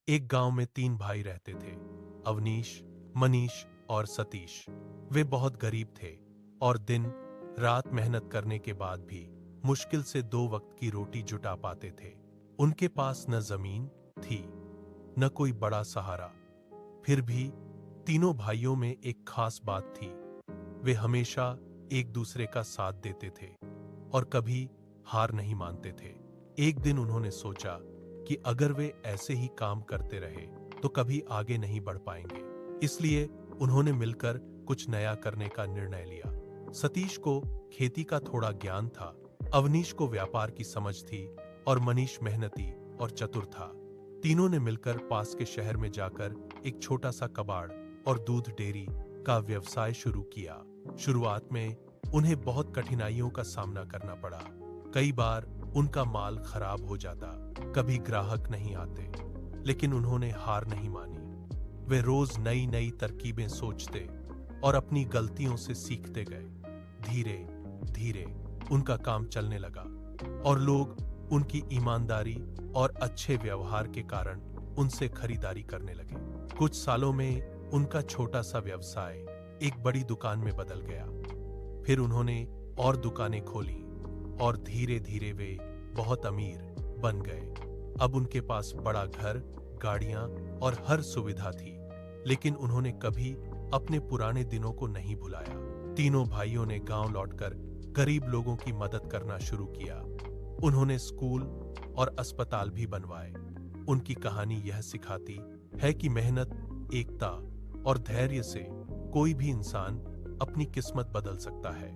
एक गांव में 3 भाई रहते थे, अवनीश, मनीष और सतीश। वे बहुत गरीब थे और दिन रात मेहनत करने के बाद भी मुश्किल से 2 वक्त की रोटी जुटा पाते थे। उनके पास न जमीन थी, न कोई बड़ा सहारा। फिर भी तीनों भाइयों में एक खास बात थी। वे हमेशा एक दूसरे का साथ देते थे और कभी हार नहीं मानते थे। एक दिन उन्होंने सोचा कि अगर वे ऐसे ही काम करते रहे तो कभी आगे नहीं बढ़ पाएंगे। इसलिए उन्होंने मिलकर कुछ नया करने का निर्णय लिया। सतीश को खेती का थोड़ा ज्ञान था, अवनीश को व्यापार की समझ थी और मनीष मेहनती और चतुर था। तीनों ने मिलकर पास के शहर में जाकर एक छोटा सा कबाड़ और दूध डेयरी का व्यवसाय शुरू किया। शुरुआत में उन्हें बहुत कठिनाइयों का सामना करना पड़ा। कई बार उनका माल खराब हो जाता, कभी ग्राहक नहीं आते, लेकिन उन्होंने हार नहीं मानी। वे रोज नई नई तरकीबें सोचते और अपनी गलतियों से सीखते गए। धीरे धीरे उनका काम चलने लगा और लोग उनकी ईमानदारी और अच्छे व्यवहार के कारण उनसे खरीदारी करने लगे। कुछ सालों में उनका छोटा सा व्यवसाय एक बड़ी दुकान में बदल गया। फिर उन्होंने और दुकानें खोली और धीरे धीरे वे बहुत अमीर बन गए। अब उनके पास बड़ा घर, गाड़ियां और हर सुविधा थी, लेकिन उन्होंने कभी अपने पुराने दिनों को नहीं भुलाया। तीनों भाइयों ने गांव लौटकर गरीब लोगों की मदद करना शुरू किया। उन्होंने स्कूल और अस्पताल भी बनवाए। उनकी कहानी यह सिखाती है कि मेहनत, एकता और धैर्य से कोई भी इंसान अपनी किस्मत बदल सकता है।